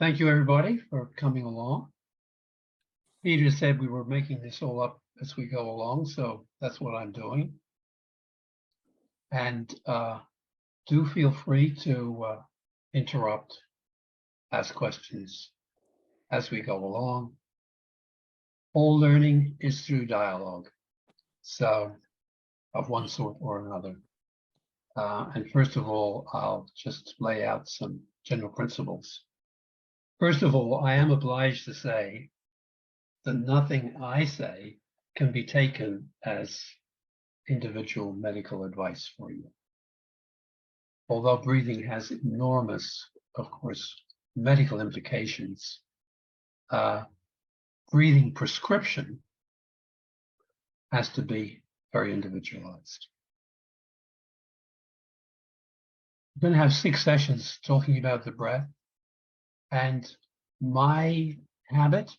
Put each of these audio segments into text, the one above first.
Thank you, everybody, for coming along. Peter said we were making this all up as we go along, so that's what I'm doing. And do feel free to interrupt, ask questions as we go along. All learning is through dialogue, so of one sort or another. And first of all, I'll just lay out some general principles. First of all, I am obliged to say that nothing I say can be taken as individual medical advice for you. Although breathing has enormous, of course, medical implications, breathing prescription has to be very individualized. We're going to have 6 sessions talking about the breath, and my habit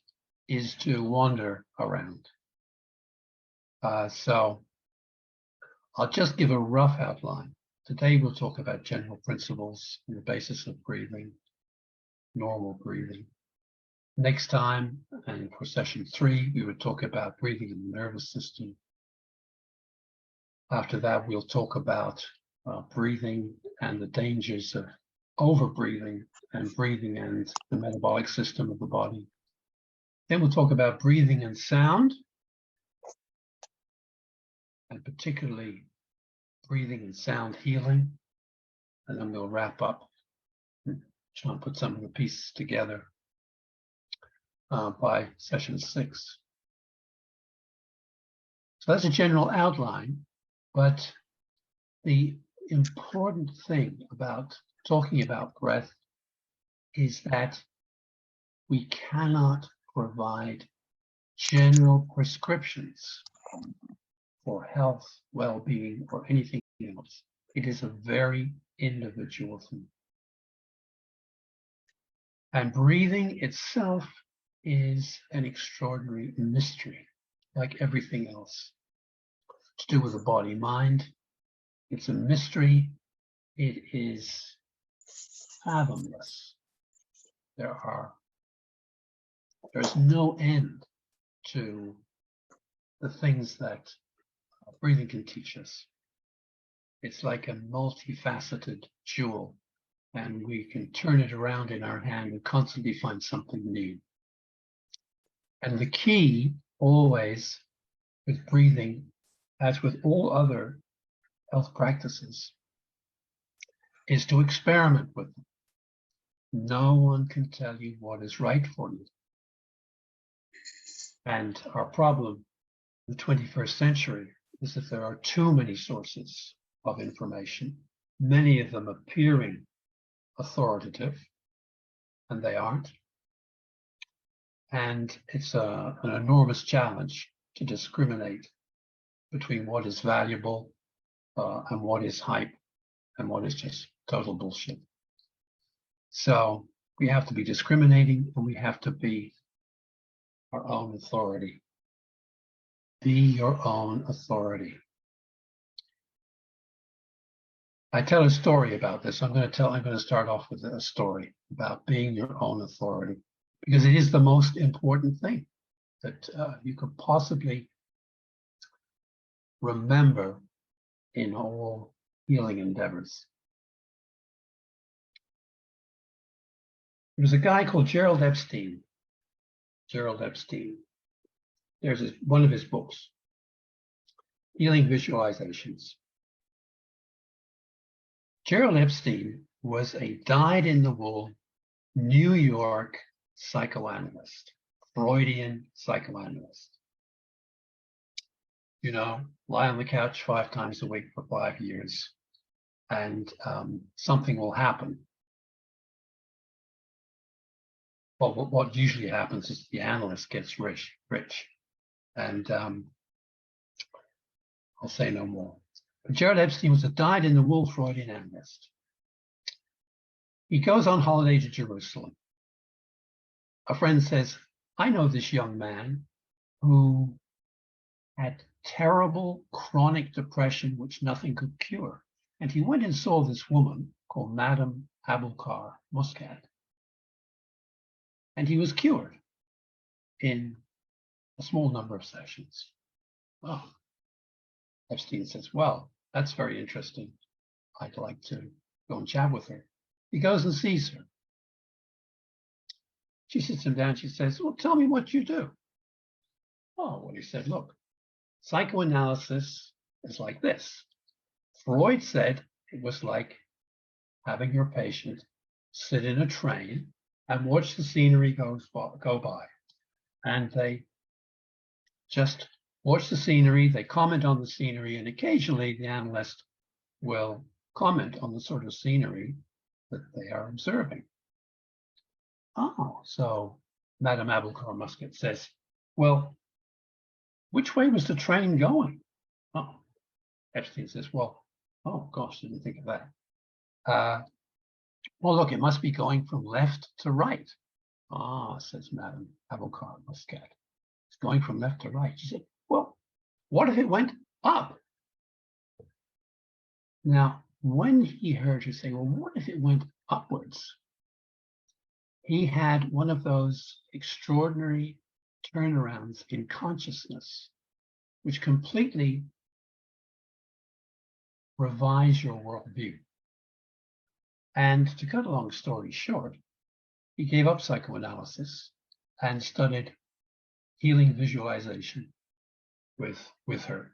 is to wander around. So I'll just give a rough outline. Today we'll talk about general principles and the basis of breathing, normal breathing. Next time, and for session 3, we would talk about breathing in the nervous system. After that, we'll talk about breathing and the dangers of over-breathing and breathing and the metabolic system of the body. Then we'll talk about breathing and sound, and particularly breathing and sound healing. And then we'll wrap up and try and put some of the pieces together by session 6. So that's a general outline, but the important thing about talking about breath is that we cannot provide general prescriptions for health, well-being, or anything else. It is a very individual thing. And breathing itself is an extraordinary mystery, like everything else. To do with the body-mind, it's a mystery. It is fathomless. There's no end to the things that breathing can teach us. It's like a multifaceted jewel, and we can turn it around in our hand and constantly find something new. And the key always with breathing, as with all other health practices, is to experiment with them. No one can tell you what is right for you. And our problem in the 21st century is that there are too many sources of information, many of them appearing authoritative, and they aren't. And it's an enormous challenge to discriminate between what is valuable and what is hype and what is just total bullshit. So we have to be discriminating, and we have to be our own authority. Be your own authority. I tell a story about this. I'm going to start off with a story about being your own authority, because it is the most important thing that you could possibly remember in all healing endeavors. There was a guy called Gerald Epstein. Gerald Epstein. There's one of his books, Healing Visualizations. Gerald Epstein was a dyed-in-the-wool New York psychoanalyst, Freudian psychoanalyst. You know, lie on the couch 5 times a week for 5 years, and something will happen. Well, what usually happens is the analyst gets rich. And I'll say no more. But Gerald Epstein was a dyed-in-the-wool Freudian analyst. He goes on holiday to Jerusalem. A friend says, I know this young man who had terrible chronic depression which nothing could cure. And he went and saw this woman called Madame Abulkar Muscat. And he was cured in a small number of sessions. Oh, Epstein says, well, that's very interesting. I'd like to go and chat with her. He goes and sees her. She sits him down. She says, well, tell me what you do. Oh, well, he said, look, psychoanalysis is like this. Freud said it was like having your patient sit in a train and watch the scenery go by. And they just watch the scenery, they comment on the scenery, and occasionally the analyst will comment on the sort of scenery that they are observing. Oh, so Madame Abelkar-Muscat says, well, which way was the train going? Oh, Epstein says, well, oh gosh, didn't think of that. Well, look, it must be going from left to right. Ah, says Madame Abelkar-Muscat. It's going from left to right. She said, well, what if it went up? Now, when he heard her say, well, what if it went upwards? He had one of those extraordinary turnarounds in consciousness, which completely revise your worldview. And to cut a long story short, he gave up psychoanalysis and studied healing visualization with her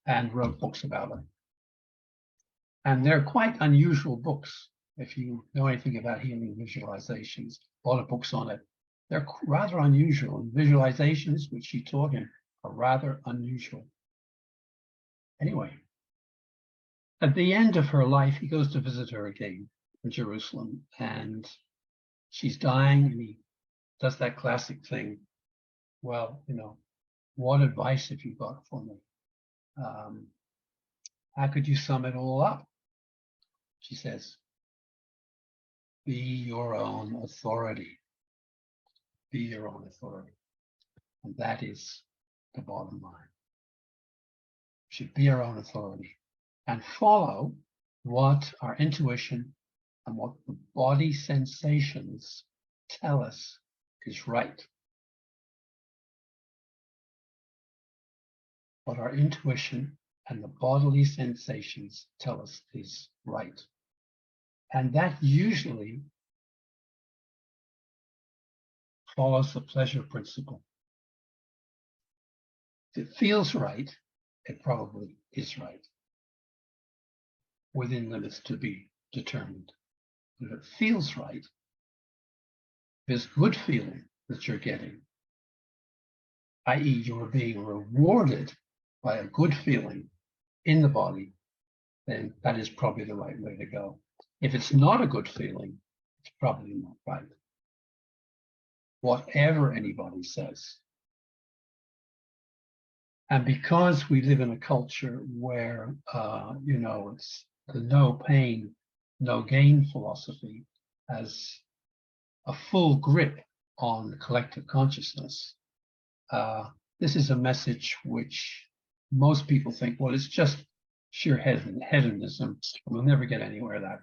and wrote books about it. And they're quite unusual books. If you know anything about healing visualizations, a lot of books on it. They're rather unusual. And visualizations, which she taught him, are rather unusual. Anyway, at the end of her life, he goes to visit her again in Jerusalem, and she's dying, and he does that classic thing. Well, you know, what advice have you got for me? How could you sum it all up? She says, be your own authority. Be your own authority. And that is the bottom line. We should be our own authority and follow what our intuition and what the body sensations tell us is right. What our intuition and the bodily sensations tell us is right. And that usually follows the pleasure principle. If it feels right, it probably is right, within limits to be determined. If it feels right, this good feeling that you're getting, i.e. you're being rewarded by a good feeling in the body, then that is probably the right way to go. If it's not a good feeling, it's probably not right. Whatever anybody says. And because we live in a culture where, you know, it's the no pain, no gain philosophy has a full grip on collective consciousness, this is a message which most people think, well, it's just sheer hedonism, and we'll never get anywhere that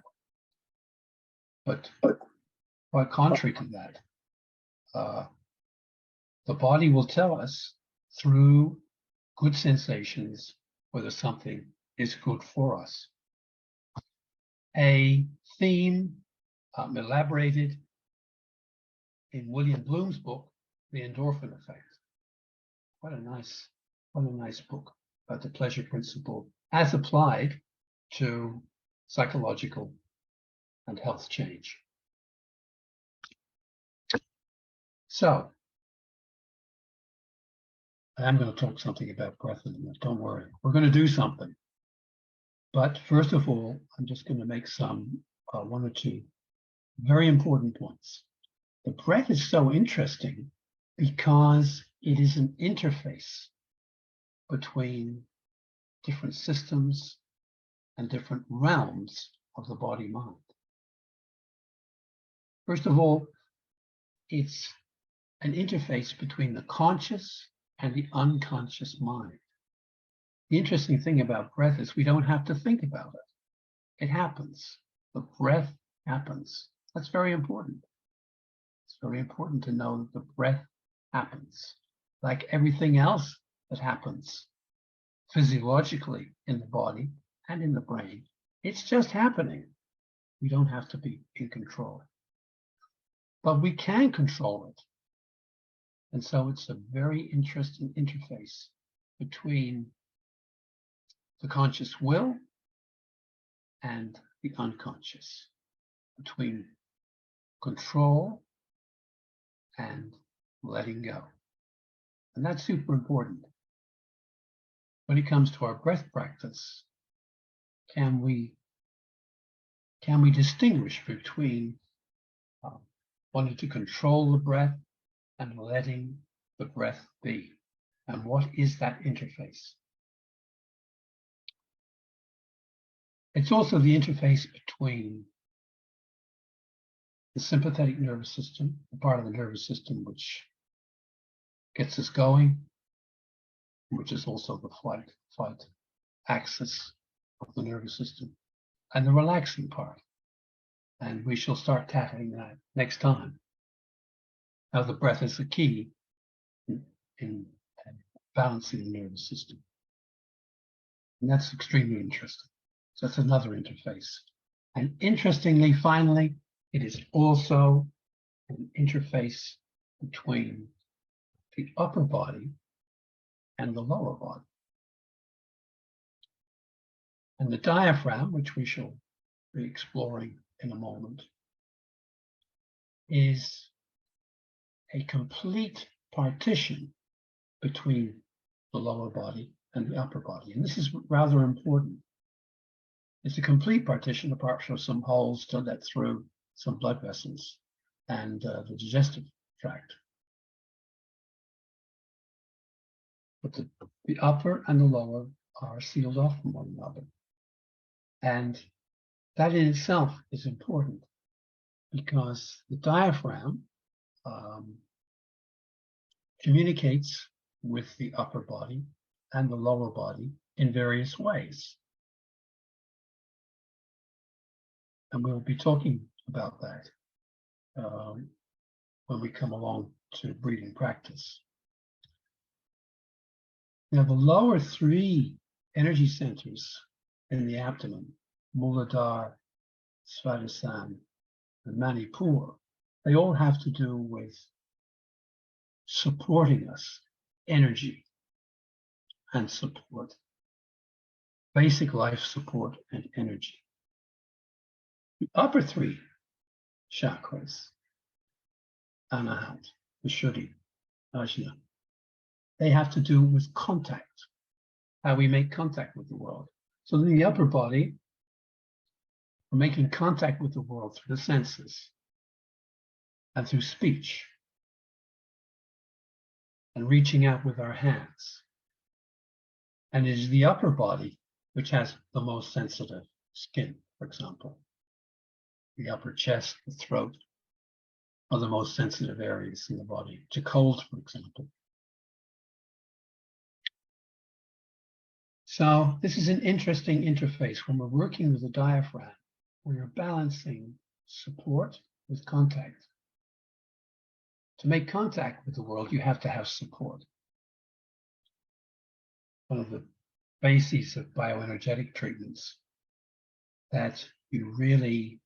way. But quite contrary to that, the body will tell us through good sensations whether something is good for us. A theme elaborated in William Bloom's book, The Endorphin Effect. What a nice book about the pleasure principle as applied to psychological and health change. So, I'm going to talk something about breath in a minute. Don't worry. We're going to do something. But first of all, I'm just going to make some one or two very important points. The breath is so interesting because it is an interface between different systems and different realms of the body-mind. First of all, it's an interface between the conscious and the unconscious mind. The interesting thing about breath is we don't have to think about it. It happens. The breath happens. That's very important. It's very important to know that the breath happens like everything else that happens physiologically in the body and in the brain. It's just happening. We don't have to be in control. But we can control it. And so it's a very interesting interface between the conscious will and the unconscious, between control and letting go. And that's super important. When it comes to our breath practice, can we distinguish between wanting to control the breath and letting the breath be? And what is that interface? It's also the interface between the sympathetic nervous system, the part of the nervous system which gets us going, which is also the flight axis of the nervous system, and the relaxing part. And we shall start tackling that next time. How the breath is the key in balancing the nervous system. And that's extremely interesting. So that's another interface. And interestingly, finally, it is also an interface between the upper body and the lower body. And the diaphragm, which we shall be exploring in a moment, is a complete partition between the lower body and the upper body. And this is rather important. It's a complete partition apart from some holes to let through some blood vessels and the digestive tract. But the upper and the lower are sealed off from one another. And that in itself is important because the diaphragm communicates with the upper body and the lower body in various ways. And we'll be talking about that when we come along to breathing practice. Now, the lower three energy centers in the abdomen, Muladhara, Svadhisthana, and Manipur, they all have to do with supporting us, energy and support, basic life support and energy. The upper three chakras, Anahat, Vishuddhi, Ajna, they have to do with contact, how we make contact with the world. So in the upper body, we're making contact with the world through the senses and through speech and reaching out with our hands. And it is the upper body which has the most sensitive skin, for example. The upper chest, the throat are the most sensitive areas in the body, to cold, for example. So this is an interesting interface. When we're working with the diaphragm, we are balancing support with contact. To make contact with the world, you have to have support. One of the bases of bioenergetic treatments, that you really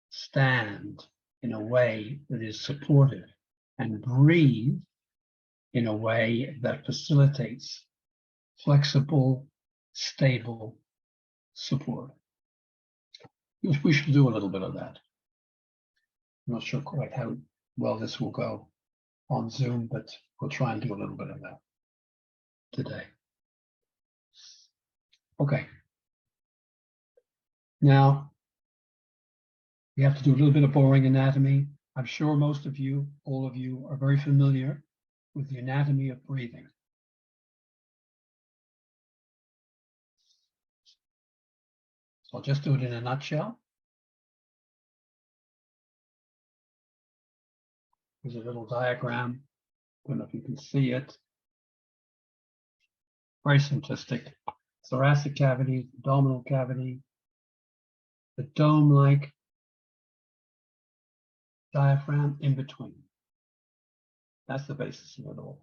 stand in a way that is supportive and breathe in a way that facilitates flexible, stable support. We should do a little bit of that. I'm not sure quite how well this will go on Zoom, but we'll try and do a little bit of that today. Okay. Now, we have to do a little bit of boring anatomy. I'm sure most of you, all of you, are very familiar with the anatomy of breathing. So I'll just do it in a nutshell. Here's a little diagram. I don't know if you can see it. Very simplistic. Thoracic cavity, abdominal cavity, the dome-like diaphragm in between. That's the basis of it all.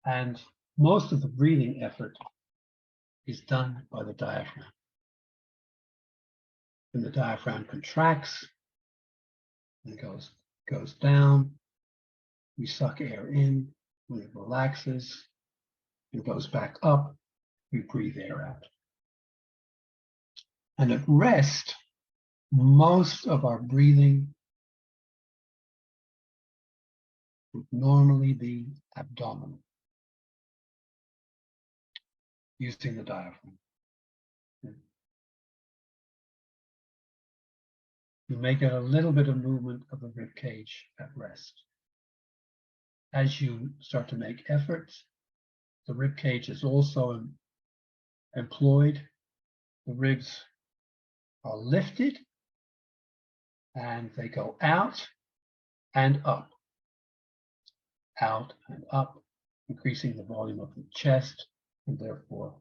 And most of the breathing effort is done by the diaphragm. When the diaphragm contracts and goes down, we suck air in. When it relaxes and goes back up, we breathe air out. And at rest, most of our breathing would normally be abdominal, using the diaphragm. You may get a little bit of movement of the rib cage at rest. As you start to make efforts, the rib cage is also employed. The ribs are lifted and they go out and up, increasing the volume of the chest and therefore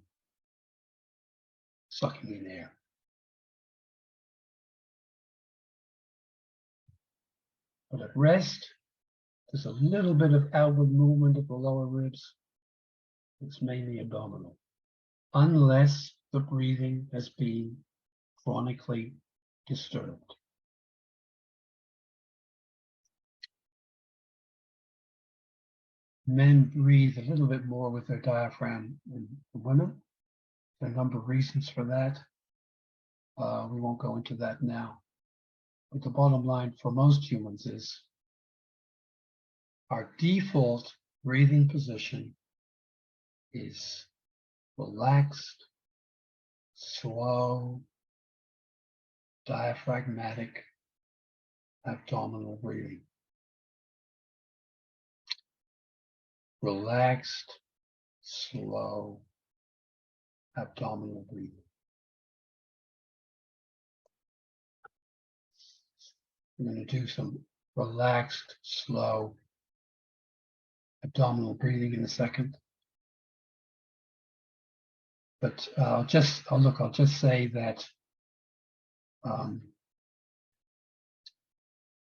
sucking in air. But at rest, there's a little bit of outward movement of the lower ribs. It's mainly abdominal, unless the breathing has been chronically disturbed. Men breathe a little bit more with their diaphragm than women. There are a number of reasons for that. We won't go into that now. But the bottom line for most humans is our default breathing position is relaxed, slow, diaphragmatic, abdominal breathing. Relaxed, slow, abdominal breathing. I'm going to do some relaxed, slow, abdominal breathing in a second. But I'll just say that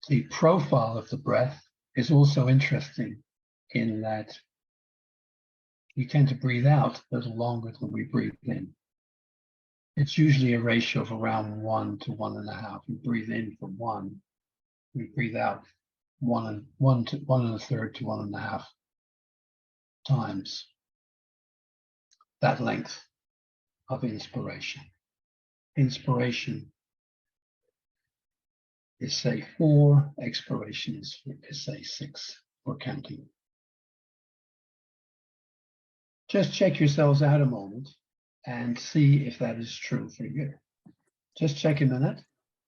the profile of the breath is also interesting in that we tend to breathe out a little longer than we breathe in. It's usually a ratio of around 1 to 1.5. We breathe in for 1, we breathe out 1 1/3 to 1.5 times that length of inspiration. Inspiration is say 4, expiration is say 6 for counting. Just check yourselves out a moment and see if that is true for you. Just check a minute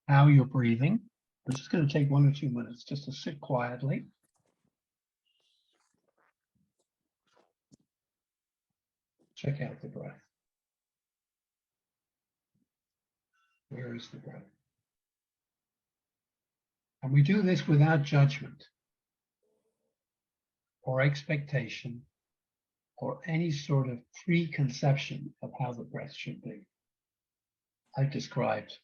how you're breathing. We're just going to take 1 or 2 minutes just to sit quietly. Check out the breath. Where is the breath? And we do this without judgment or expectation or any sort of preconception of how the breath should be. I've described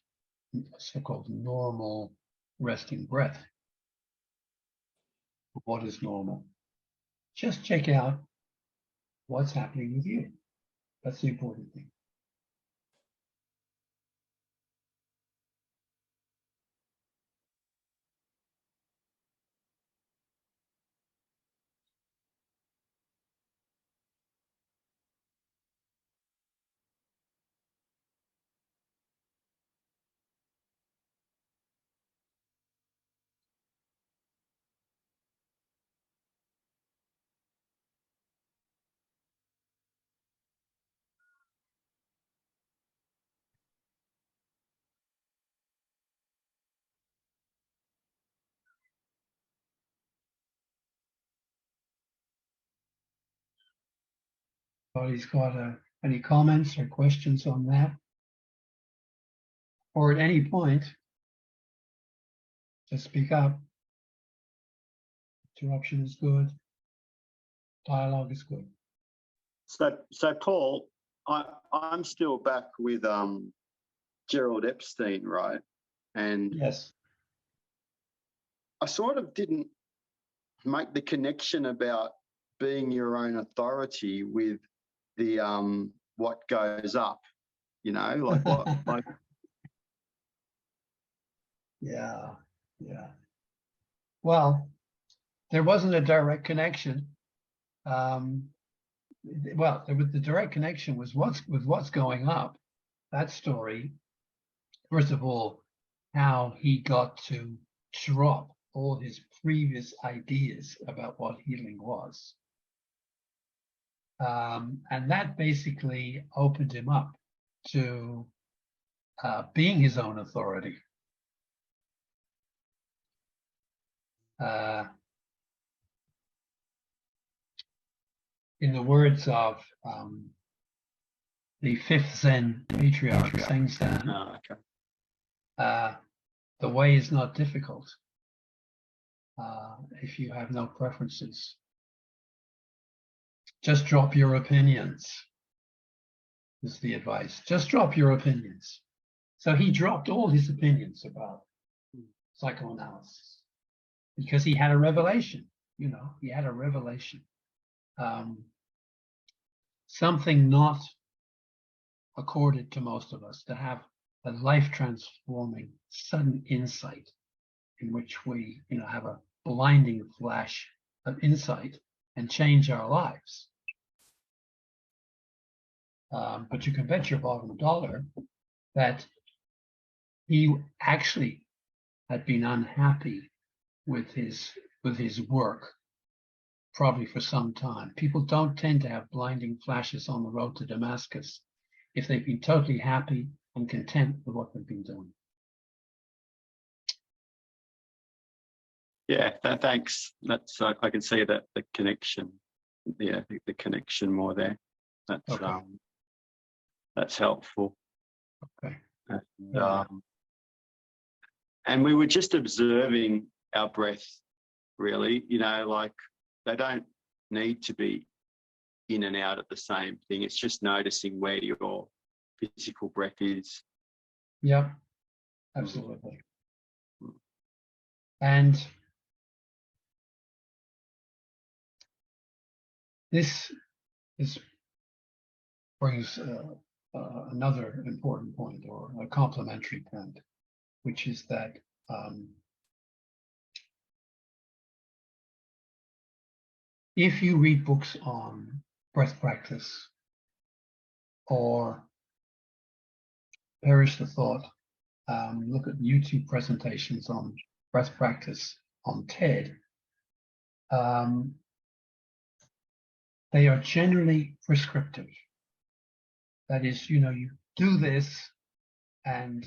a so-called normal resting breath. What is normal? Just check out what's happening with you. That's the important thing. Anybody's got any comments or questions on that? Or at any point, just speak up. Interruption is good. Dialogue is good. So Paul, I'm still back with Gerald Epstein, right? And yes, I sort of didn't make the connection about being your own authority with the what goes up, you know, like what, like. Yeah, yeah. Well, there wasn't a direct connection. Well, the direct connection was what's going up. That story, first of all, how he got to drop all his previous ideas about what healing was. And that basically opened him up to being his own authority. In the words of the fifth Zen matriarch, Seng San, the way is not difficult if you have no preferences. Just drop your opinions, is the advice. Just drop your opinions. So he dropped all his opinions about psychoanalysis because he had a revelation, you know, he had a revelation. Something not accorded to most of us, to have a life-transforming sudden insight in which we, you know, have a blinding flash of insight and change our lives. But you can bet your bottom dollar that he actually had been unhappy with his work probably for some time. People don't tend to have blinding flashes on the road to Damascus if they've been totally happy and content with what they've been doing. Yeah, thanks. That's I can see that the connection. Yeah, the connection more there. That's okay. That's helpful. Okay. And we were just observing our breath, really. You know, like they don't need to be in and out of the same thing. It's just noticing where your physical breath is. Yeah, absolutely. And this brings another important point, or a complementary point, which is that if you read books on breath practice or perish the thought, look at YouTube presentations on breath practice on TED, they are generally prescriptive. That is, you know, you do this and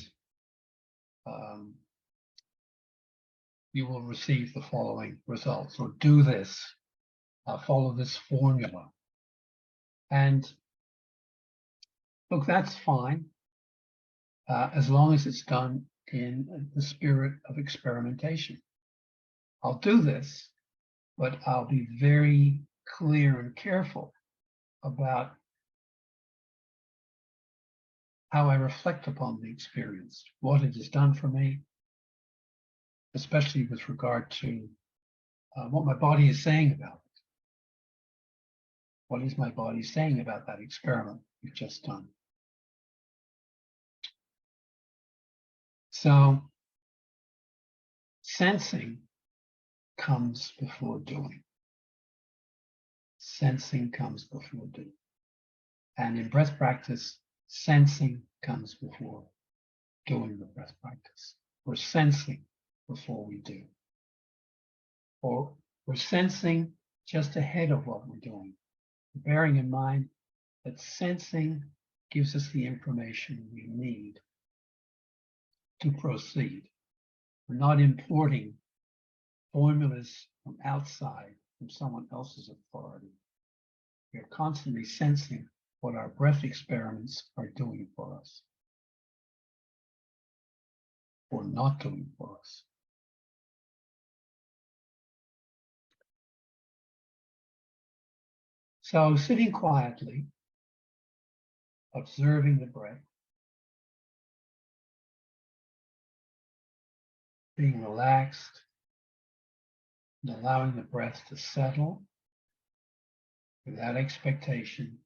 you will receive the following results, or do this, follow this formula. And look, that's fine, as long as it's done in the spirit of experimentation. I'll do this, but I'll be very clear and careful about how I reflect upon the experience, what it has done for me, especially with regard to what my body is saying about it. What is my body saying about that experiment we've just done? So sensing comes before doing. Sensing comes before doing. And in breath practice, sensing comes before doing the breath practice. We're sensing before we do. Or we're sensing just ahead of what we're doing, bearing in mind that sensing gives us the information we need to proceed. We're not importing formulas from outside, from someone else's authority. We're constantly sensing what our breath experiments are doing for us, or not doing for us. So sitting quietly, observing the breath, being relaxed, and allowing the breath to settle without expectation,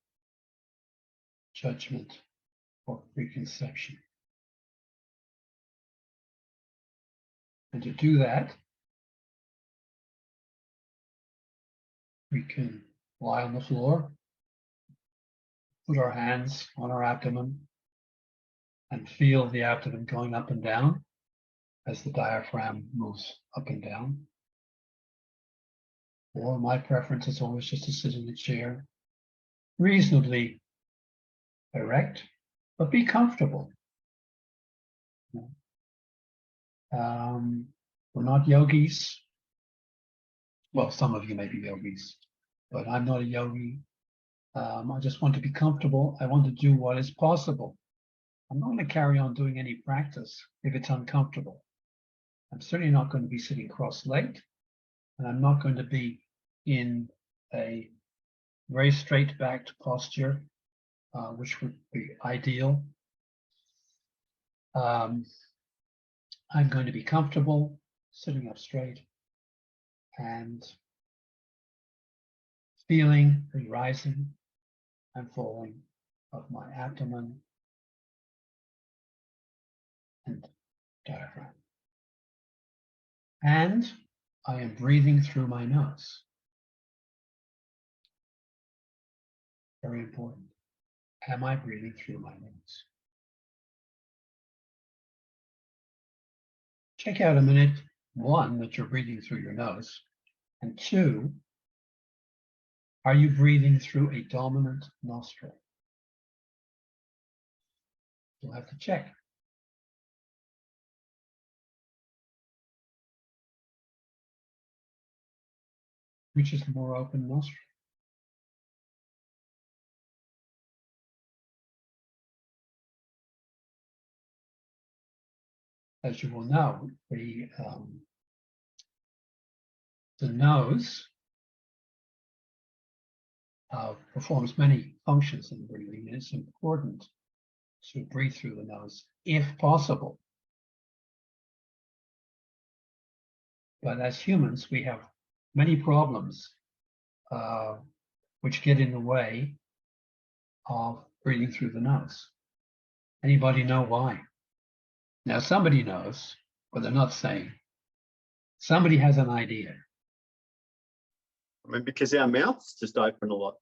judgment, or preconception. And to do that, we can lie on the floor, put our hands on our abdomen, and feel the abdomen going up and down as the diaphragm moves up and down. Or my preference is always just to sit in a chair, reasonably erect, but be comfortable. We're not yogis. Well, some of you may be yogis, but I'm not a yogi. I just want to be comfortable. I want to do what is possible. I'm not going to carry on doing any practice if it's uncomfortable. I'm certainly not going to be sitting cross-legged, and I'm not going to be in a very straight-backed posture, which would be ideal. I'm going to be comfortable sitting up straight and feeling the rising and falling of my abdomen and diaphragm. And I am breathing through my nose. Very important. Am I breathing through my nose? Check out a minute, one, that you're breathing through your nose, and two, are you breathing through a dominant nostril? You'll have to check. Which is the more open nostril? As you will know, the nose performs many functions in breathing, and it's important to breathe through the nose if possible. But as humans, we have many problems which get in the way of breathing through the nose. Anybody know why? Now, somebody knows, but they're not saying. Somebody has an idea. I mean, because our mouths just open a lot.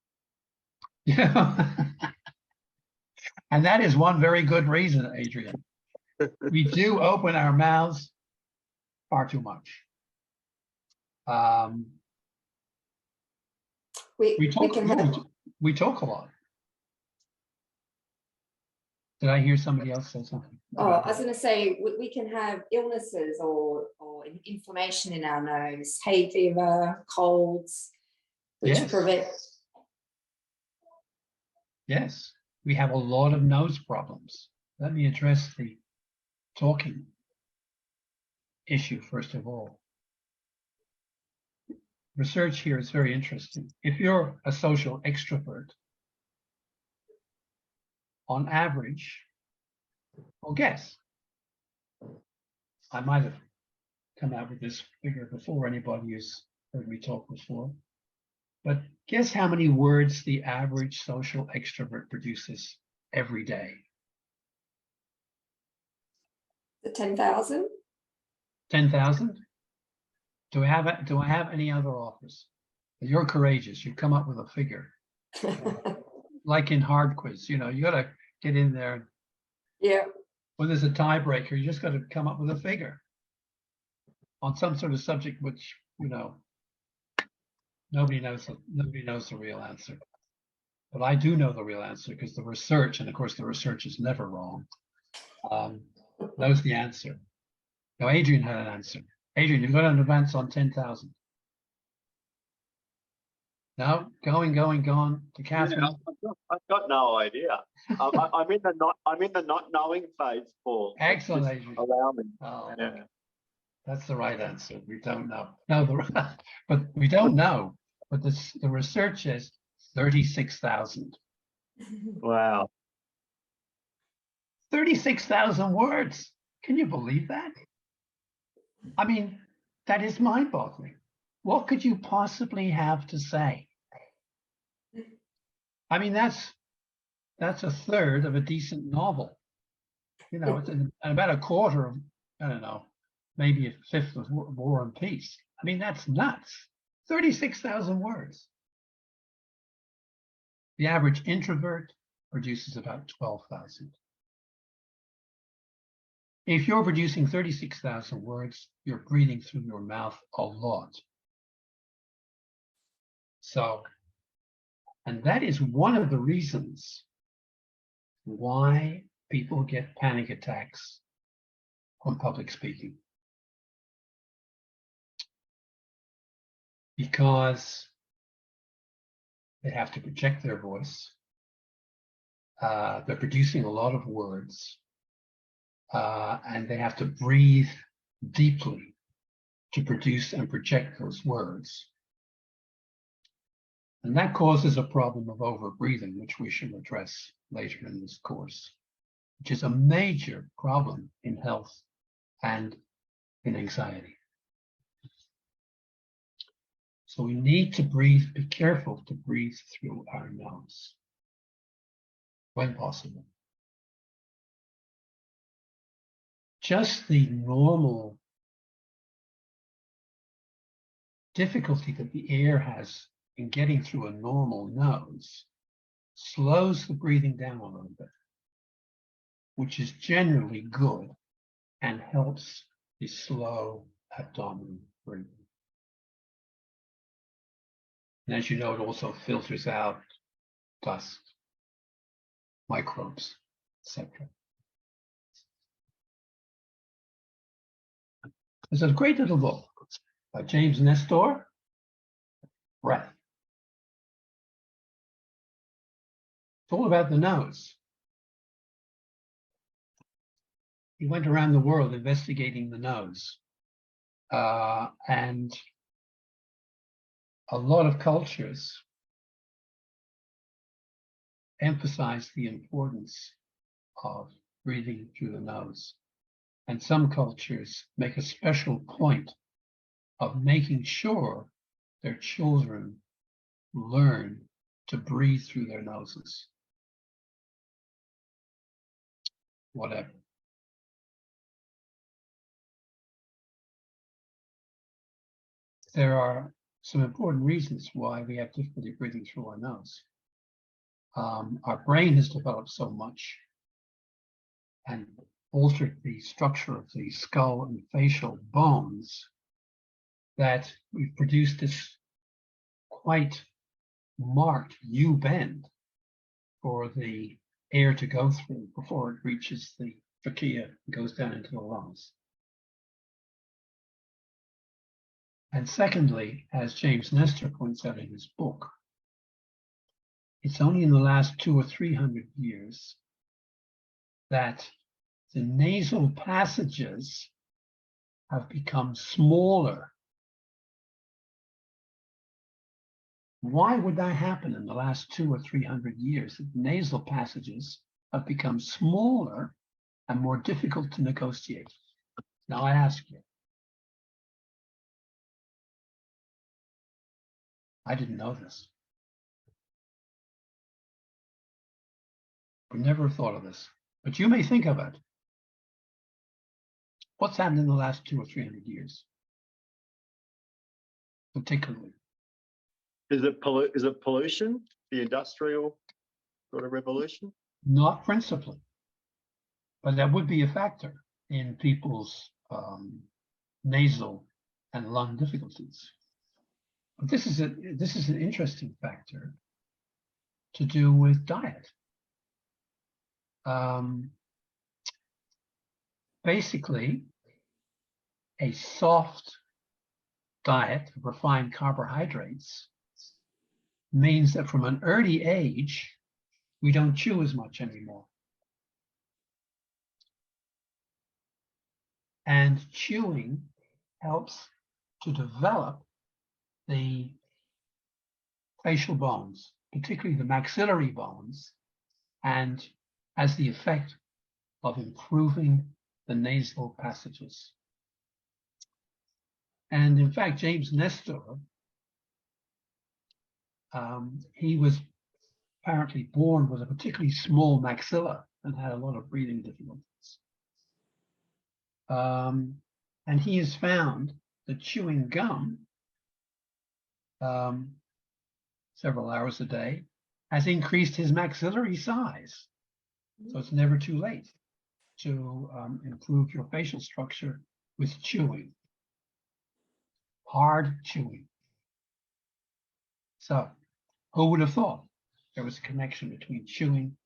Yeah. And that is one very good reason, Adrian. We do open our mouths far too much. We talk a lot. Did I hear somebody else say something? Oh, I was going to say we can have illnesses or inflammation in our nose, hay fever, colds, which prevent. Yes, we have a lot of nose problems. Let me address the talking issue first of all. Research here is very interesting. If you're a social extrovert, on average, well, guess. I might have come out with this figure before, anybody who's heard me talk before. But guess how many words the average social extrovert produces every day? 10,000? 10,000? Do I have any other offers? You're courageous. You come up with a figure. Like in hard quiz, you got to get in there. Yeah. When there's a tiebreaker, you just got to come up with a figure on some sort of subject which, nobody knows the real answer. But I do know the real answer because the research, and of course the research is never wrong, knows the answer. Now, Adrian had an answer. Adrian, you've got an advance on 10,000. No, going to Catherine. Yeah, I've got no idea. I'm in the not knowing phase, Paul. Excellent, Adrian. Allow me. Oh, Yeah. okay. That's the right answer. We don't know. No, but we don't know. But the research is 36,000. Wow. 36,000 words. Can you believe that? I mean, that is mind-boggling. what could you possibly have to say? I mean, that's a third of a decent novel. You know, it's about a quarter of, I don't know, maybe a fifth of War and Peace. I mean, that's nuts. 36,000 words. The average introvert produces about 12,000. If you're producing 36,000 words, you're breathing through your mouth a lot. So, and that is one of the reasons why people get panic attacks from public speaking. Because they have to project their voice. They're producing a lot of words. And they have to breathe deeply to produce and project those words. And that causes a problem of overbreathing, which we shall address later in this course, which is a major problem in health and in anxiety. So we need to breathe, be careful to breathe through our nose when possible. Just the normal difficulty that the air has in getting through a normal nose slows the breathing down a little bit, which is generally good and helps the slow abdominal breathing. And as you know, it also filters out dust, microbes, etc. There's a great little book by James Nestor, Breath. It's all about the nose. He went around the world investigating the nose. And a lot of cultures emphasize the importance of breathing through the nose. And some cultures make a special point of making sure their children learn to breathe through their noses. Whatever. There are some important reasons why we have difficulty breathing through our nose. Our brain has developed so much and altered the structure of the skull and facial bones that we've produced this quite marked U-bend for the air to go through before it reaches the trachea and goes down into the lungs. And secondly, as James Nestor points out in his book, it's only in the last 200 or 300 years that the nasal passages have become smaller. Why would that happen in the last 200 or 300 years? The nasal passages have become smaller and more difficult to negotiate. Now I ask you, I didn't know this. Would never have thought of this, but you may think of it. What's happened in the last 200 or 300 years, particularly? Is it pollution, the industrial sort of revolution? Not principally, but that would be a factor in people's nasal and lung difficulties. But this is an interesting factor to do with diet. Basically, a soft diet of refined carbohydrates means that from an early age, we don't chew as much anymore. And chewing helps to develop the facial bones, particularly the maxillary bones, and has the effect of improving the nasal passages. And in fact, James Nestor, he was apparently born with a particularly small maxilla and had a lot of breathing difficulties. And he has found that chewing gum several hours a day has increased his maxillary size. So it's never too late to improve your facial structure with chewing, hard chewing. So who would have thought there was a connection between chewing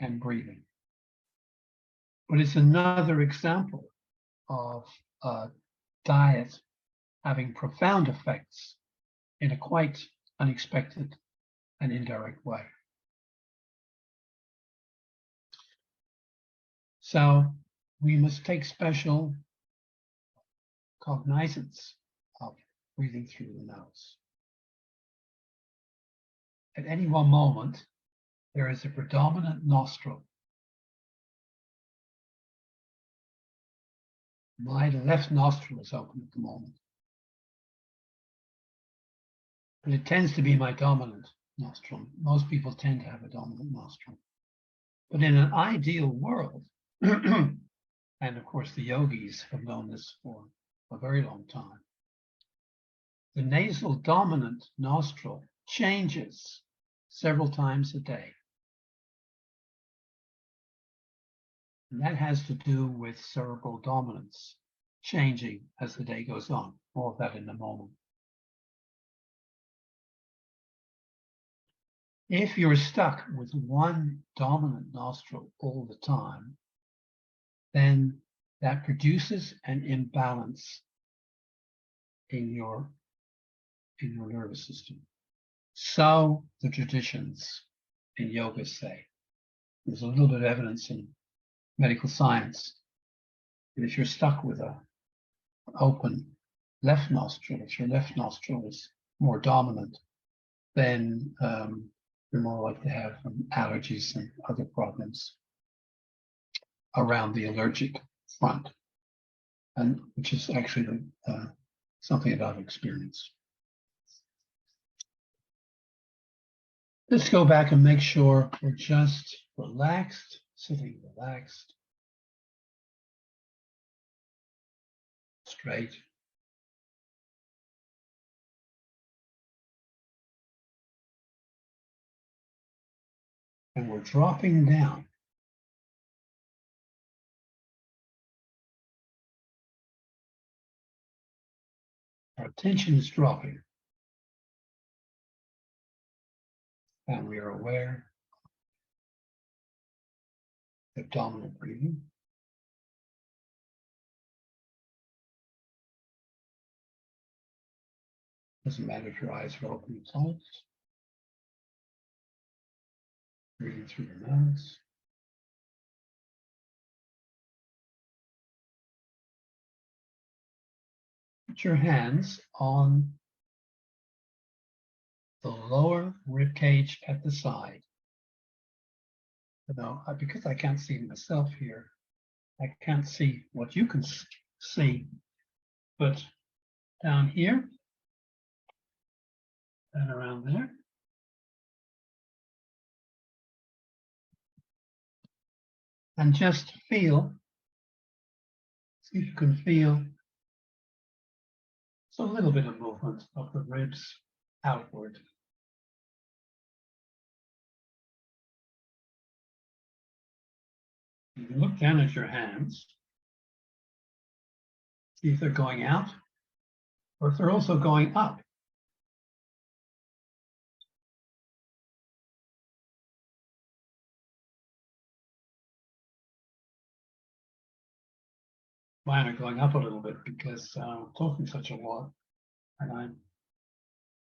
and breathing? But it's another example of diet having profound effects in a quite unexpected and indirect way. So we must take special cognizance of breathing through the nose. At any one moment, there is a predominant nostril. My left nostril is open at the moment, but it tends to be my dominant nostril. Most people tend to have a dominant nostril. But in an ideal world, and of course the yogis have known this for a very long time, the nasal dominant nostril changes several times a day. And that has to do with cerebral dominance changing as the day goes on. More of that in a moment. If you're stuck with one dominant nostril all the time, then that produces an imbalance in your nervous system. So the traditions in yoga say. There's a little bit of evidence in medical science that if you're stuck with an open left nostril, if your left nostril is more dominant, then you're more likely to have allergies and other problems around the allergic front, and which is actually something that I've experienced. Let's go back and make sure we're just relaxed, sitting relaxed, straight. And we're dropping down. Our attention is dropping. And we are aware of dominant breathing. Doesn't matter if your eyes are open or closed. Breathing through your nose. Put your hands on the lower rib cage at the side. Now, because I can't see myself here, I can't see what you can see, but down here and around there. And just feel, see if you can feel a little bit of movement of the ribs outward. You can look down at your hands, see if they're going out or if they're also going up. Mine are going up a little bit because I'm talking such a lot and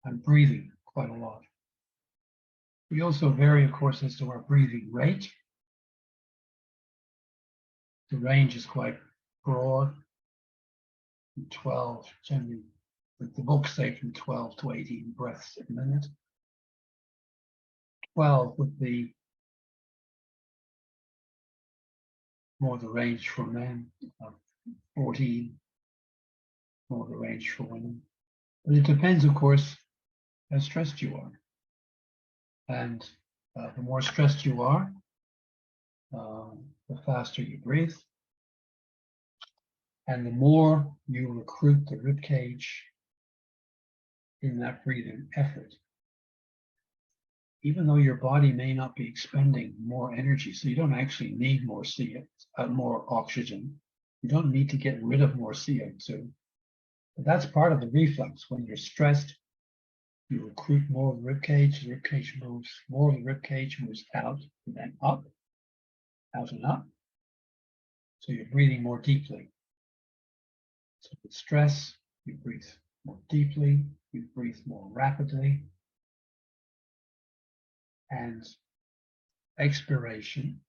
I'm breathing quite a lot. We also vary, of course, as to our breathing rate. The range is quite broad, from 12, generally, the books say from 12 to 18 breaths a minute. 12 would be more the range for men, 14 more of a range for women. But it depends, of course, how stressed you are. And the more stressed you are, the faster you breathe. And the more you recruit the rib cage in that breathing effort, even though your body may not be expending more energy, so you don't actually need more more oxygen. You don't need to get rid of more CO2. But that's part of the reflex. When you're stressed, you recruit more of the rib cage moves, more of the rib cage moves out and then up, out and up. So you're breathing more deeply. So with stress, you breathe more deeply, you breathe more rapidly. And expiration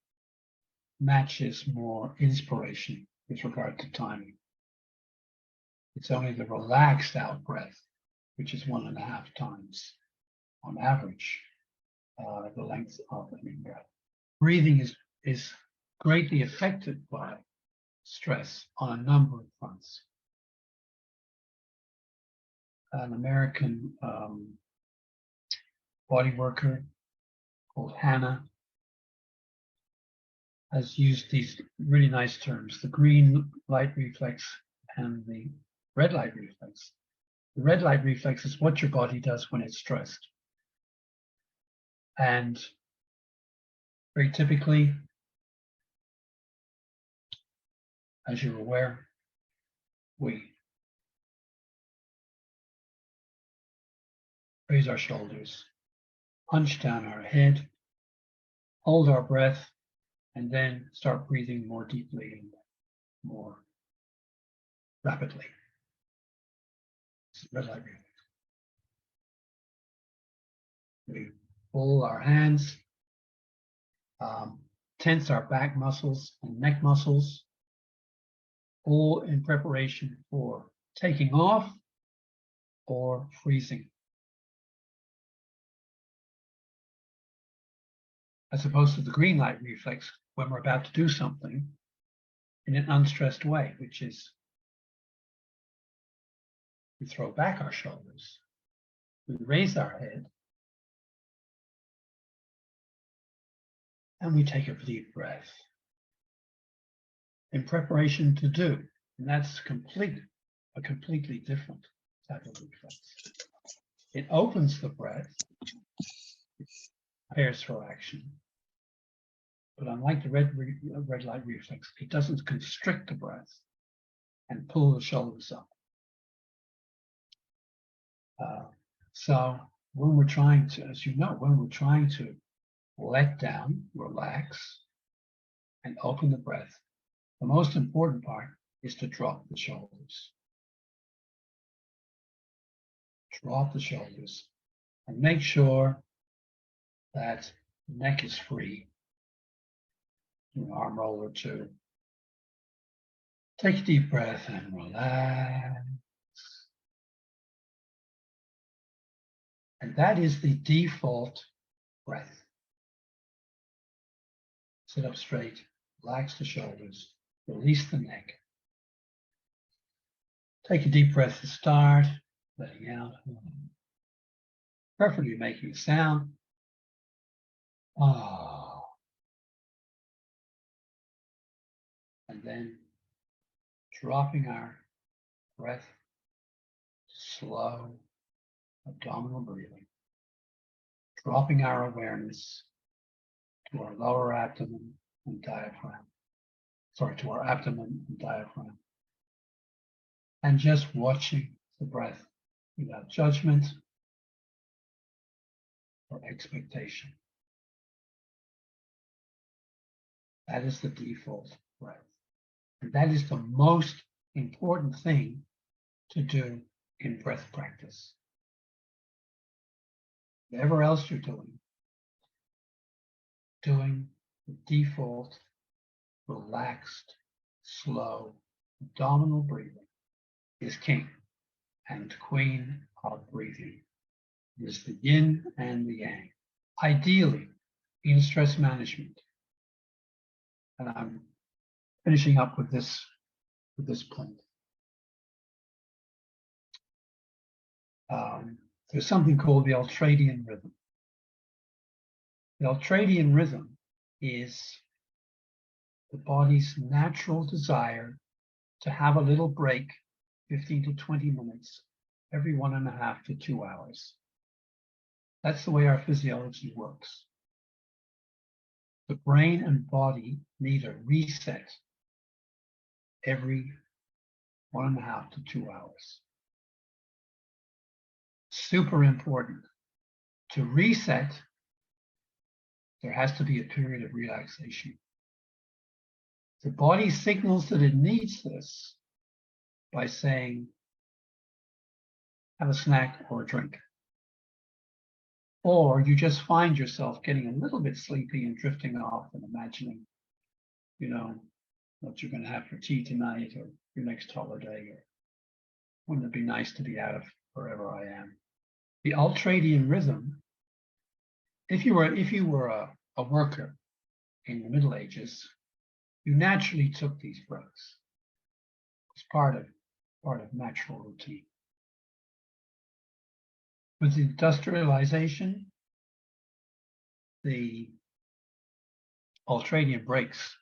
matches more inspiration with regard to timing. It's only the relaxed out breath, which is 1.5 times on average the length of an in-breath. Breathing is greatly affected by stress on a number of fronts. An American body worker called Hannah has used these really nice terms, the green light reflex and the red light reflex. The red light reflex is what your body does when it's stressed. And very typically, as you're aware, we raise our shoulders, hunch down our head, hold our breath, and then start breathing more deeply and more rapidly. It's red light reflex. We pull our hands, tense our back muscles and neck muscles, all in preparation for taking off or freezing. As opposed to the green light reflex when we're about to do something in an unstressed way, which is we throw back our shoulders, we raise our head, and we take a deep breath in preparation to do. And that's a completely different type of reflex. It opens the breath, prepares for action. But unlike the red light reflex, it doesn't constrict the breath and pull the shoulders up. So when we're trying to, as you know, when we're trying to let down, relax, and open the breath, the most important part is to drop the shoulders. Drop the shoulders and make sure that the neck is free. Do an arm roll or two. Take a deep breath and relax. And that is the default breath. Sit up straight, relax the shoulders, release the neck. Take a deep breath to start, letting out. Preferably making a sound. Ah. And then dropping our breath to slow abdominal breathing. Dropping our awareness to our lower abdomen and diaphragm. Sorry, to our abdomen and diaphragm. And just watching the breath without judgment or expectation. That is the default breath. And that is the most important thing to do in breath practice. Whatever else you're doing the default, relaxed, slow, abdominal breathing is king and queen of breathing. It is the yin and the yang. Ideally, in stress management, and I'm finishing up with this point. there's something called the ultradian rhythm. The ultradian rhythm is the body's natural desire to have a little break, 15 to 20 minutes, every 1.5 to 2 hours. That's the way our physiology works. The brain and body need a reset every 1.5 to 2 hours. Super important. To reset, there has to be a period of relaxation. The body signals that it needs this by saying, have a snack or a drink. Or you just find yourself getting a little bit sleepy and drifting off and imagining, what you're going to have for tea tonight or your next holiday, or wouldn't it be nice to be out of wherever I am. The ultradian rhythm, if you were a worker in the Middle Ages, you naturally took these breaks. It's part of natural routine. With industrialization, the ultradian breaks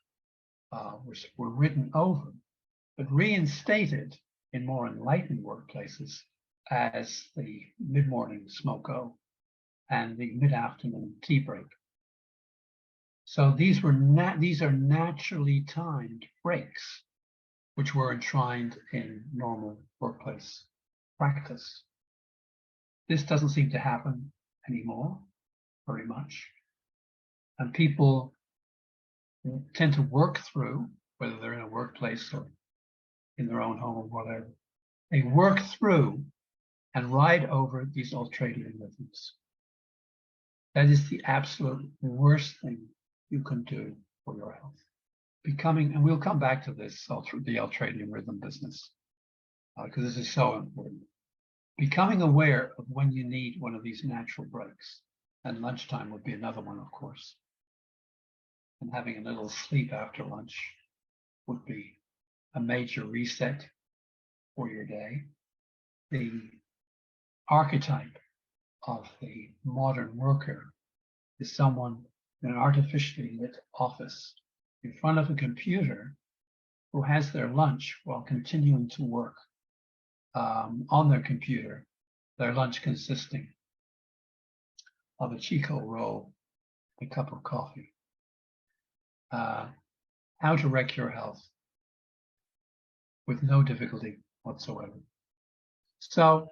were written over, but reinstated in more enlightened workplaces as the mid-morning smoke-o and the mid-afternoon tea break. So these are naturally timed breaks, which were enshrined in normal workplace practice. This doesn't seem to happen anymore, very much. And people tend to work through, whether they're in a workplace or in their own home or whatever, they work through and ride over these ultradian rhythms. That is the absolute worst thing you can do for your health. And we'll come back to this, the ultradian rhythm business, because this is so important. Becoming aware of when you need one of these natural breaks, and lunchtime would be another one, of course. And having a little sleep after lunch would be a major reset for your day. The archetype of the modern worker is someone in an artificially lit office in front of a computer who has their lunch while continuing to work on their computer, their lunch consisting of a Chico roll, a cup of coffee. How to wreck your health with no difficulty whatsoever. So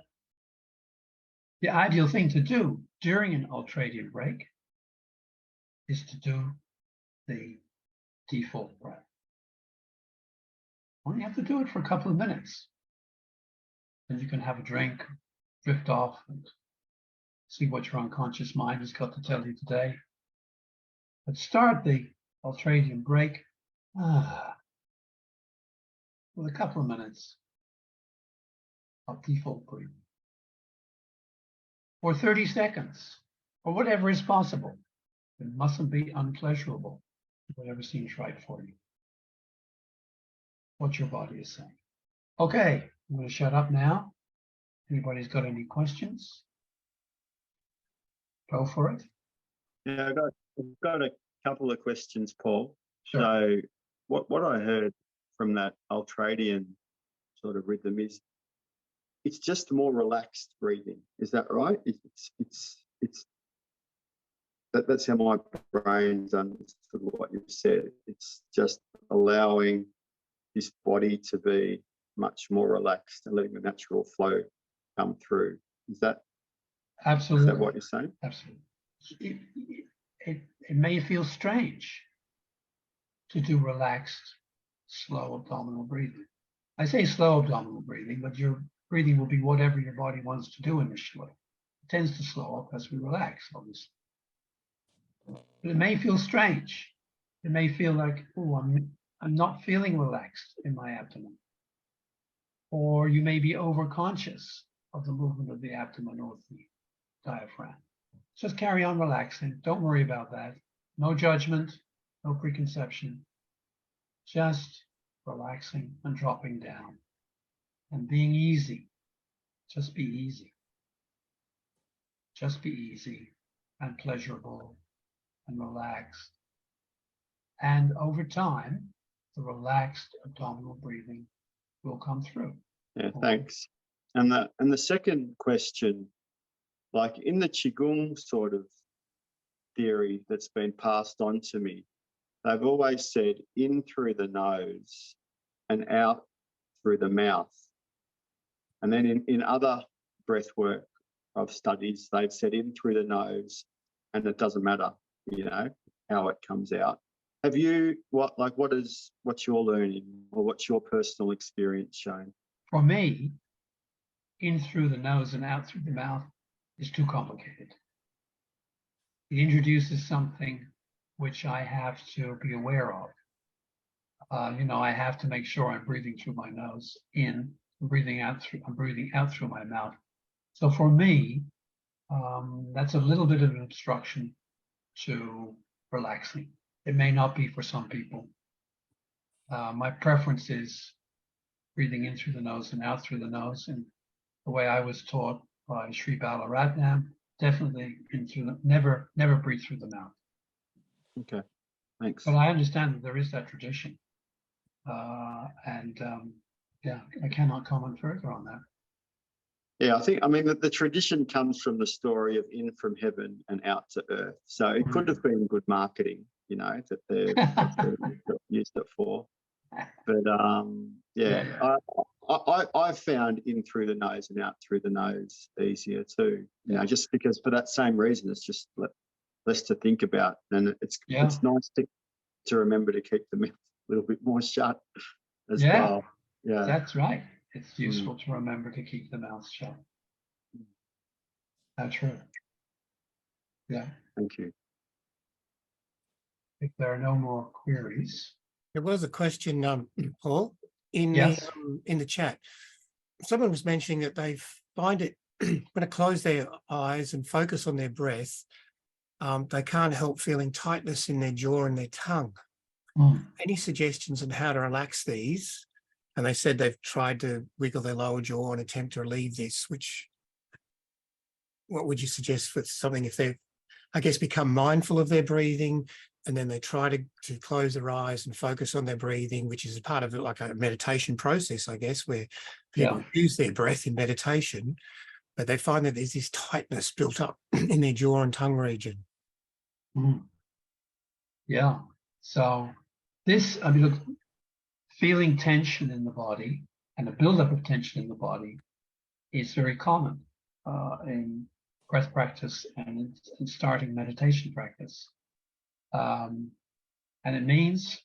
the ideal thing to do during an ultradian break is to do the default breath. Only have to do it for a couple of minutes. Then you can have a drink, drift off, and see what your unconscious mind has got to tell you today. But start the ultradian break with a couple of minutes of default breathing. Or 30 seconds, or whatever is possible. It mustn't be unpleasurable, whatever seems right for you. What your body is saying. Okay, I'm going to shut up now. Anybody's got any questions? Go for it. Yeah, I've got a couple of questions, Paul. Sure. So what I heard from that ultradian sort of rhythm is it's just more relaxed breathing. Is that right? That's how my brain's understood what you've said. It's just allowing this body to be much more relaxed and letting the natural flow come through. Is that Absolutely? Is that what you're saying? Absolutely. It may feel strange to do relaxed, slow abdominal breathing. I say slow abdominal breathing, but your breathing will be whatever your body wants to do initially. It tends to slow up as we relax, obviously. But it may feel strange. It may feel like, oh, I'm not feeling relaxed in my abdomen. Or you may be overconscious of the movement of the abdomen or the diaphragm. Just carry on relaxing. Don't worry about that. No judgment, no preconception. Just relaxing and dropping down and being easy. Just be easy. just be easy and pleasurable and relaxed. And over time, the relaxed abdominal breathing will come through. Yeah, thanks. And the second question, like in the Qigong sort of theory that's been passed on to me, they've always said in through the nose and out through the mouth. And then in other breathwork of studies, they've said in through the nose, and it doesn't matter, you know, how it comes out. Have you, what's your learning, or what's your personal experience shown? For me, in through the nose and out through the mouth is too complicated. It introduces something which I have to be aware of. I have to make sure I'm breathing through my nose in, I'm breathing out through my mouth. So for me, that's a little bit of an obstruction to relaxing. It may not be for some people. My preference is breathing in through the nose and out through the nose. And the way I was taught by Sri Balaratnam, definitely in through the, never breathe through the mouth. Okay, thanks. But I understand that there is that tradition. I cannot comment further on that. Yeah, I mean, the tradition comes from the story of in from heaven and out to earth. So it could have been good marketing, you know, that they've used it for. But I've found in through the nose and out through the nose easier too. You know, just because for that same reason, it's just less to think about, and it's nice to remember to keep the mouth a little bit more shut as well. Yeah, that's right. It's useful to remember to keep the mouth shut. That's true. Yeah. Thank you. If there are no more queries. There was a question, Paul, in the chat. Someone was mentioning that they find it when they close their eyes and focus on their breath, they can't help feeling tightness in their jaw and their tongue. Any suggestions on how to relax these? And they said they've tried to wiggle their lower jaw and attempt to relieve this, what would you suggest for something if they've, I guess, become mindful of their breathing, and then they try to close their eyes and focus on their breathing, which is part of like a meditation process, I guess, where people use their breath in meditation, but they find that there's this tightness built up in their jaw and tongue region. Yeah. So this, I mean, look, feeling tension in the body and a buildup of tension in the body is very common in breath practice and in starting meditation practice. And it means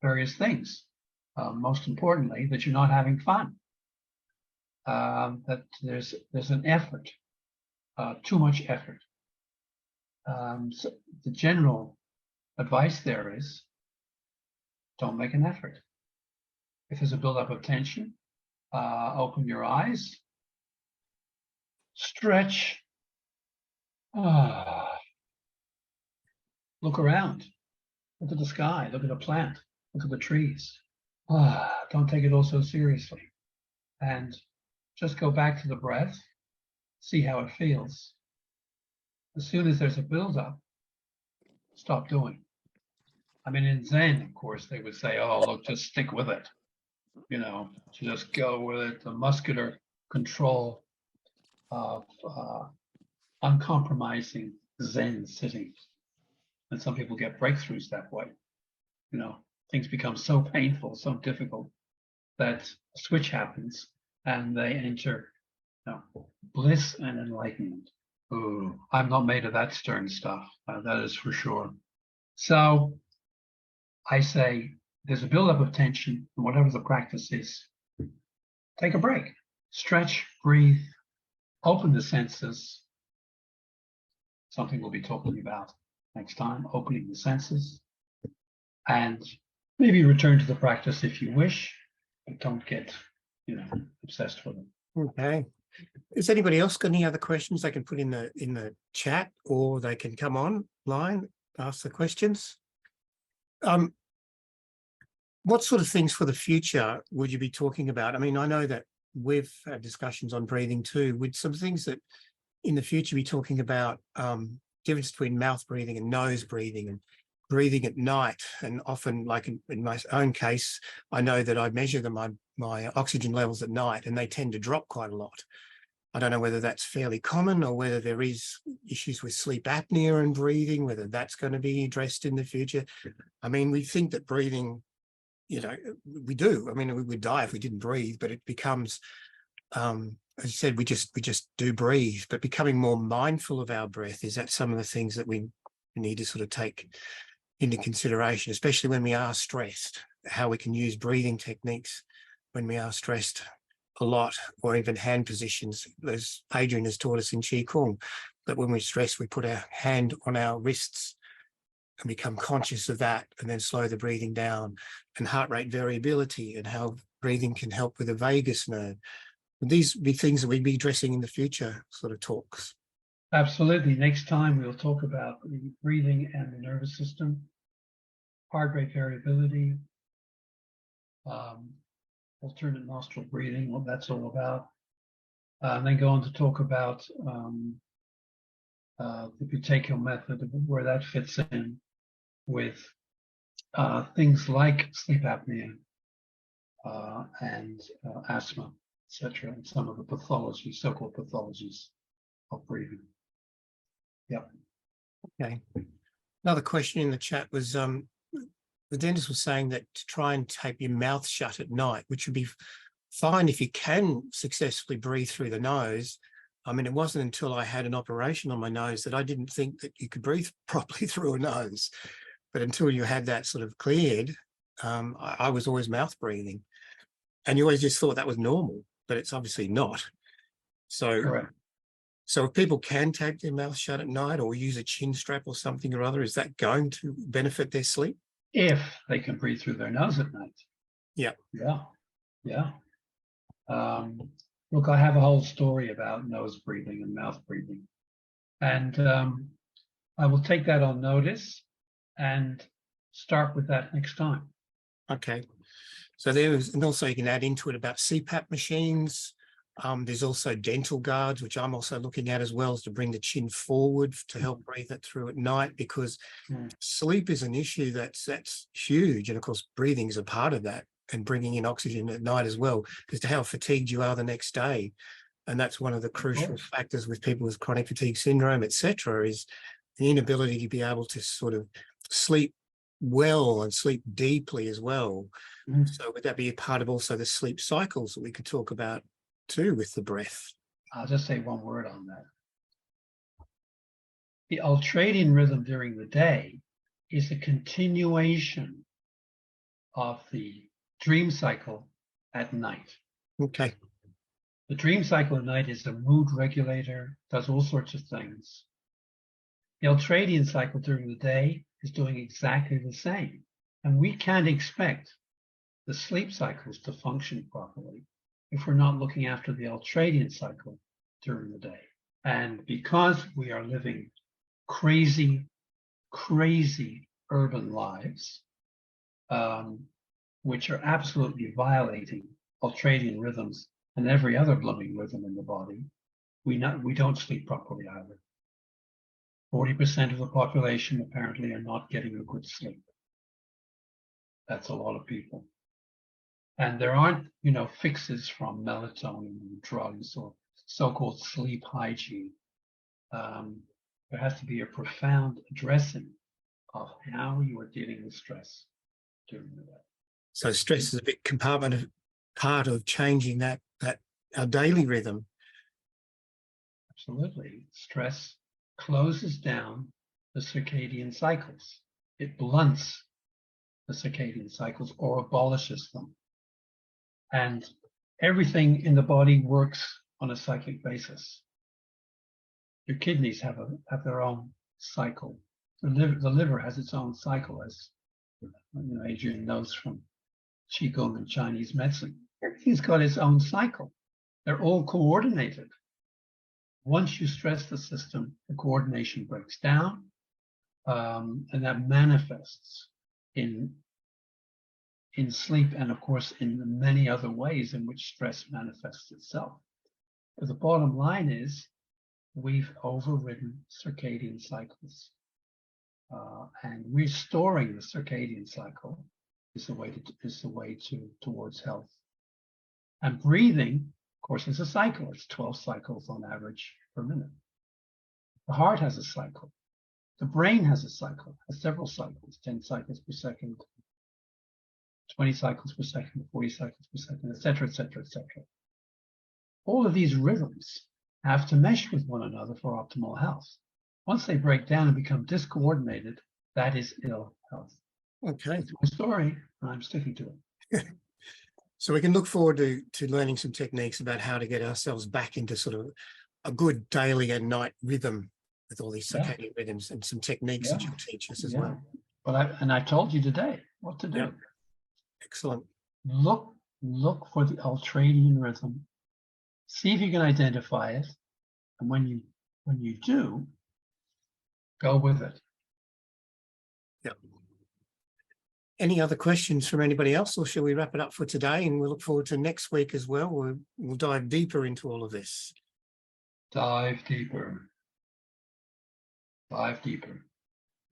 various things. Most importantly, that you're not having fun. That there's an effort, too much effort. So the general advice there is, don't make an effort. If there's a buildup of tension, open your eyes, stretch, look around, look at the sky, look at a plant, look at the trees. Don't take it all so seriously. And just go back to the breath, see how it feels. As soon as there's a buildup, stop doing. I mean, in Zen, of course, they would say, oh, look, just stick with it. You know, just go with it. The muscular control of uncompromising Zen sitting. And some people get breakthroughs that way. You know, things become so painful, so difficult that a switch happens and they enter bliss and enlightenment. Ooh, I'm not made of that stern stuff. That is for sure. So I say, there's a buildup of tension, and whatever the practice is, take a break, stretch, breathe, open the senses. Something we'll be talking about next time, opening the senses, and maybe return to the practice if you wish, but don't get, obsessed with it. Okay. Has anybody else got any other questions they can put in the chat, or they can come online, ask the questions? What sort of things for the future would you be talking about? I mean, I know that we've had discussions on breathing too, with some things that in the future be talking about difference between mouth breathing and nose breathing and breathing at night. And often, like in my own case, I know that I measure my oxygen levels at night and they tend to drop quite a lot. I don't know whether that's fairly common or whether there is issues with sleep apnea and breathing, whether that's going to be addressed in the future. I mean, we think that breathing, you know, we do. I mean, we would die if we didn't breathe, but it becomes, as you said, we just do breathe. But becoming more mindful of our breath, is that some of the things that we need to sort of take into consideration, especially when we are stressed, how we can use breathing techniques when we are stressed a lot, or even hand positions, as Adrian has taught us in Qigong, that when we're stressed, we put our hand on our wrists and become conscious of that, and then slow the breathing down, and heart rate variability and how breathing can help with the vagus nerve. Would these be things that we'd be addressing in the future sort of talks? Absolutely. Next time we'll talk about the breathing and the nervous system, heart rate variability, alternate nostril breathing, what that's all about. And then go on to talk about the Buteyko method, where that fits in with things like sleep apnea and asthma, etc., and some of the pathologies, so-called pathologies of breathing. Yep. Okay. Another question in the chat was, the dentist was saying that to try and tape your mouth shut at night, which would be fine if you can successfully breathe through the nose. I mean, it wasn't until I had an operation on my nose that I didn't think that you could breathe properly through a nose. But until you had that sort of cleared, I was always mouth breathing. And you always just thought that was normal, but it's obviously not. So, Correct. So if people can tape their mouth shut at night or use a chin strap or something or other, is that going to benefit their sleep? If they can breathe through their nose at night. Yeah. Yeah. Yeah. Look, I have a whole story about nose breathing and mouth breathing. And I will take that on notice and start with that next time. Okay. So there is, and also you can add into it about CPAP machines. There's also dental guards, which I'm also looking at as well, as to bring the chin forward to help breathe it through at night, because sleep is an issue that's huge. And of course, breathing is a part of that, and bringing in oxygen at night as well, as to how fatigued you are the next day. And that's one of the crucial factors with people with chronic fatigue syndrome, etc., is the inability to be able to sort of sleep well and sleep deeply as well. So would that be a part of also the sleep cycles that we could talk about too with the breath? I'll just say one word on that. The ultradian rhythm during the day is a continuation of the dream cycle at night. Okay. The dream cycle at night is a mood regulator, does all sorts of things. The ultradian cycle during the day is doing exactly the same. And we can't expect the sleep cycles to function properly if we're not looking after the ultradian cycle during the day. And because we are living crazy urban lives, which are absolutely violating ultradian rhythms and every other blooming rhythm in the body, we don't sleep properly either. 40% of the population apparently are not getting a good sleep. That's a lot of people. And there aren't, fixes from melatonin drugs or so-called sleep hygiene. There has to be a profound addressing of how you are dealing with stress during the day. So stress is a big part of changing that our daily rhythm. Absolutely. Stress closes down the circadian cycles. It blunts the circadian cycles or abolishes them. And everything in the body works on a cyclic basis. Your kidneys have their own cycle. The liver has its own cycle, as Adrian knows from Qigong and Chinese medicine. Everything's got its own cycle. They're all coordinated. Once you stress the system, the coordination breaks down, and that manifests in sleep and, of course, in the many other ways in which stress manifests itself. But the bottom line is we've overridden circadian cycles. And restoring the circadian cycle is the way towards health. And breathing, of course, is a cycle. It's 12 cycles on average per minute. The heart has a cycle. The brain has a cycle, has several cycles, 10 cycles per second, 20 cycles per second, 40 cycles per second, et cetera, et cetera, et cetera. All of these rhythms have to mesh with one another for optimal health. Once they break down and become discoordinated, that is ill health. Okay. It's my story, and I'm sticking to it. So we can look forward to learning some techniques about how to get ourselves back into sort of a good daily and night rhythm with all these circadian rhythms, and some techniques that you'll teach us as well. But I told you today what to do. Yep. Excellent. Look for the ultradian rhythm. See if you can identify it, and when you do, go with it. Yep. Any other questions from anybody else, or shall we wrap it up for today? And we'll look forward to next week as well. We'll dive deeper into all of this. Dive deeper. Dive deeper.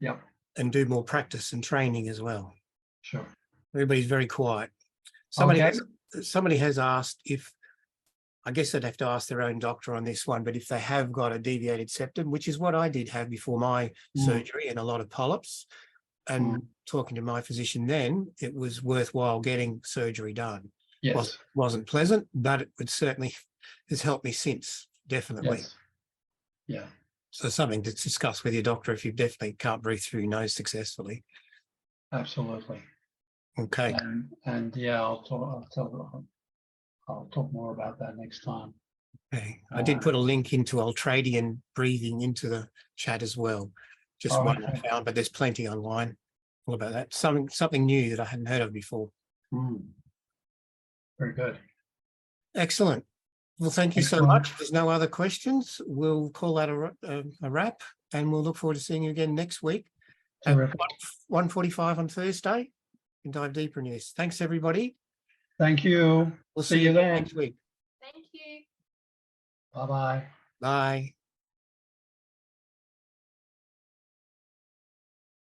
Yep. And do more practice and training as well. Sure. Everybody's very quiet. Somebody has asked if, I guess they'd have to ask their own doctor on this one, but if they have got a deviated septum, which is what I did have before my surgery, and a lot of polyps, and talking to my physician then, it was worthwhile getting surgery done. Yes. Wasn't pleasant, but it would certainly has helped me since, definitely. Yes. Yeah. So something to discuss with your doctor if you definitely can't breathe through your nose successfully. Absolutely. Okay. And yeah, I'll talk more about that next time. Okay. I did put a link into ultradian breathing into the chat as well. Just one I found, but there's plenty online all about that. Something new that I hadn't heard of before. Very good. Excellent. Well, thank you so much. If there's no other questions, we'll call that a wrap, and we'll look forward to seeing you again next week at 1:45 on Thursday, and dive deeper into this. Thanks, everybody. Thank you. We'll see you then next week. Thank you. Bye-bye. Bye.